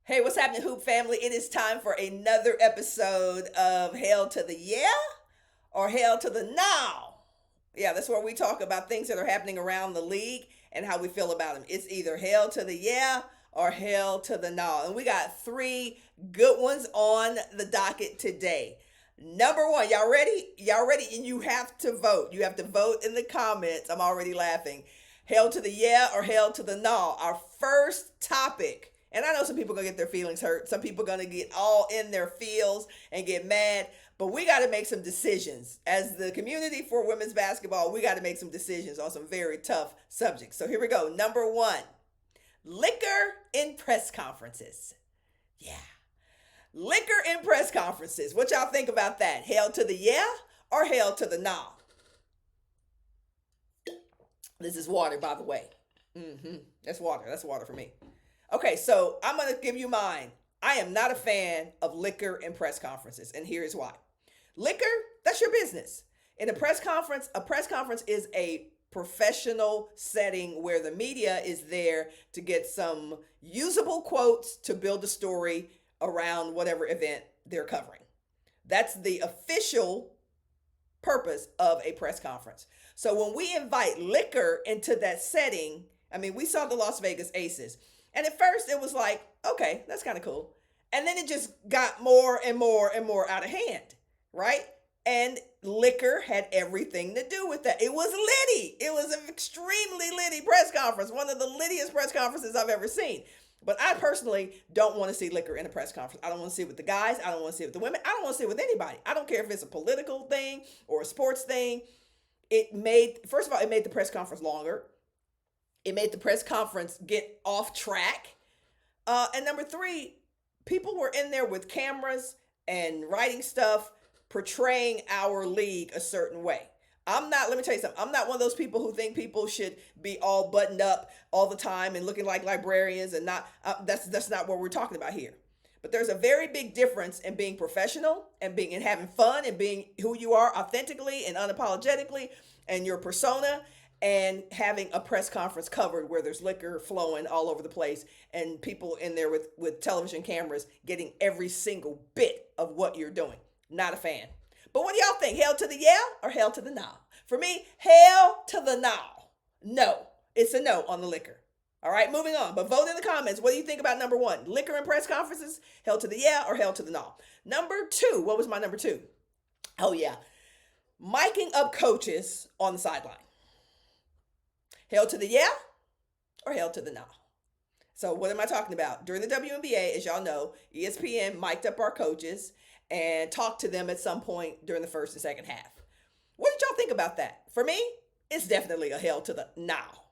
Hey, what's happening, Hoop family? It is time for another episode of Hail to the Yeah or Hail to the Now. Yeah, that's where we talk about things that are happening around the league and how we feel about them. It's either Hail to the Yeah or Hail to the Now. And we got three good ones on the docket today. Number one, y'all ready? Y'all ready? And you have to vote. You have to vote in the comments. I'm already laughing. Hail to the yeah or hail to the no. Our first topic. And I know some people gonna get their feelings hurt. Some people gonna get all in their feels and get mad. But we got to make some decisions as the community for women's basketball. We got to make some decisions on some very tough subjects. So here we go. Number one, liquor in press conferences. Yeah, liquor in press conferences. What y'all think about that? Hail to the yeah or hail to the nah? This is water, by the way. That's water. That's water for me. Okay, so I'm going to give you mine. I am not a fan of liquor in press conferences, and here's why. Liquor, that's your business. In a press conference is a professional setting where the media is there to get some usable quotes to build a story around whatever event they're covering. That's the official purpose of a press conference. So when we invite liquor into that setting, I mean, we saw the Las Vegas Aces. And at first it was like, okay, that's kind of cool. And then it just got more and more and more out of hand, right? And liquor had everything to do with that. It was litty. It was an extremely litty press conference, one of the littiest press conferences I've ever seen. But I personally don't want to see liquor in a press conference. I don't want to see it with the guys. I don't want to see it with the women. I don't want to see it with anybody. I don't care if it's a political thing or a sports thing. First of all, it made the press conference longer. It made the press conference get off track. And number three, people were in there with cameras and writing stuff, portraying our league a certain way. Let me tell you something. I'm not one of those people who think people should be all buttoned up all the time and looking like librarians and not, that's not what we're talking about here. But there's a very big difference in being professional and having fun and being who you are authentically and unapologetically and your persona, and having a press conference covered where there's liquor flowing all over the place and people in there with television cameras getting every single bit of what you're doing. Not a fan. But what do y'all think? Hail to the yeah or hail to the nah? For me, hail to the nah. No, it's a no on the liquor. All right, moving on. But vote in the comments. What do you think about number one? Liquor in press conferences, hail to the yeah or hail to the nah? Number two, what was my number two? Oh, yeah. Miking up coaches on the sideline. Hail to the yeah or hail to the nah? So what am I talking about? During the WNBA, as y'all know, ESPN mic'd up our coaches and talked to them at some point during the first and second half. What did y'all think about that? For me, it's definitely a hail to the now.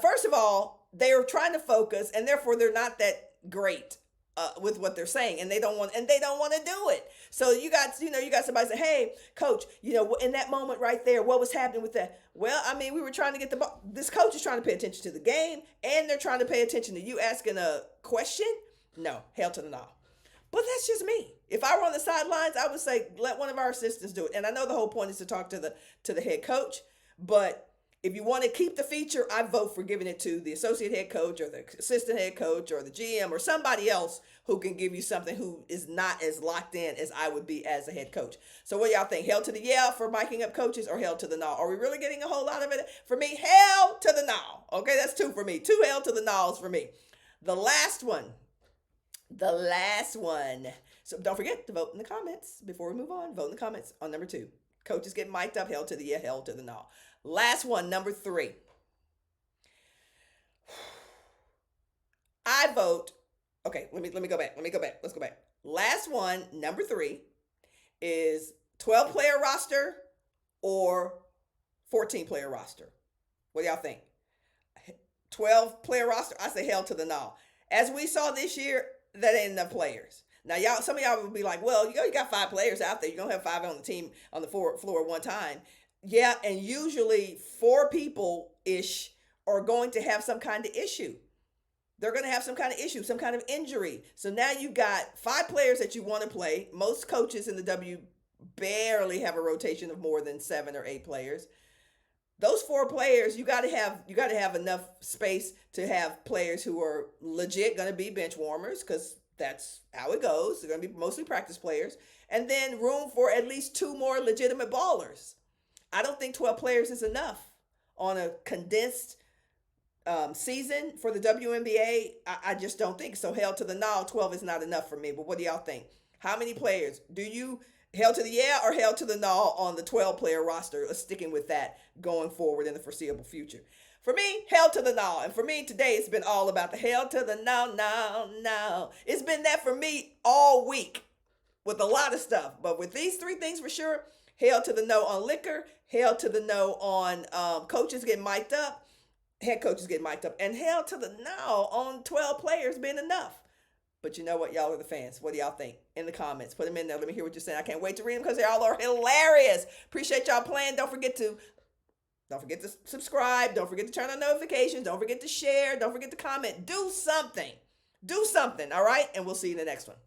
First of all, they're trying to focus, and therefore they're not that great with what they're saying, and they don't want to do it. So you got somebody say, "Hey, coach, in that moment right there, what was happening with that?" Well, I mean, we were trying to get the ball. This coach is trying to pay attention to the game, and they're trying to pay attention to you asking a question. No, hail to the no. But that's just me. If I were on the sidelines, I would say let one of our assistants do it. And I know the whole point is to talk to the head coach, but if you want to keep the feature, I vote for giving it to the associate head coach or the assistant head coach or the GM or somebody else who can give you something who is not as locked in as I would be as a head coach. So what y'all think? Hail to the yeah for miking up coaches or hail to the no? Are we really getting a whole lot of it? For me, hail to the no. Okay, that's two for me. Two hail to the no's for me. The last one. So don't forget to vote in the comments before we move on. Vote in the comments on number two. Coaches get mic'd up, hail to the yeah, hail to the no. Last one, number three. I vote. Okay, let me go back. Let's go back. Last one, number three, is 12-player roster or 14-player roster. What do y'all think? 12-player roster? I say hell to the no. As we saw this year, that ain't enough players. Now, some of y'all will be like, well, you got 5 players out there. You're going to have 5 on the team on the floor at one time. Yeah, and usually 4 people-ish are going to have some kind of issue. They're going to have some kind of issue, some kind of injury. So now you've got 5 players that you want to play. Most coaches in the W barely have a rotation of more than 7 or 8 players. those 4 players, you got to have enough space to have players who are legit going to be bench warmers, because that's how it goes. They're going to be mostly practice players, and then room for at least 2 more legitimate ballers. I don't think 12 players is enough on a condensed season for the WNBA. I just don't think so. Hell to the no, 12 is not enough for me. But what do y'all think? How many players do you hell to the yeah or hell to the no on the 12-player roster? Sticking with that going forward in the foreseeable future. For me, hell to the no. And for me today, it's been all about the hell to the no, no, no. It's been that for me all week with a lot of stuff. But with these 3 things for sure, hell to the no on liquor, hell to the no on coaches getting mic'd up, head coaches getting mic'd up, and hell to the no on 12 players being enough. But you know what? Y'all are the fans. What do y'all think? In the comments. Put them in there. Let me hear what you're saying. I can't wait to read them because they all are hilarious. Appreciate y'all playing. Don't forget to subscribe. Don't forget to turn on notifications. Don't forget to share. Don't forget to comment. Do something. Do something, all right? And we'll see you in the next one.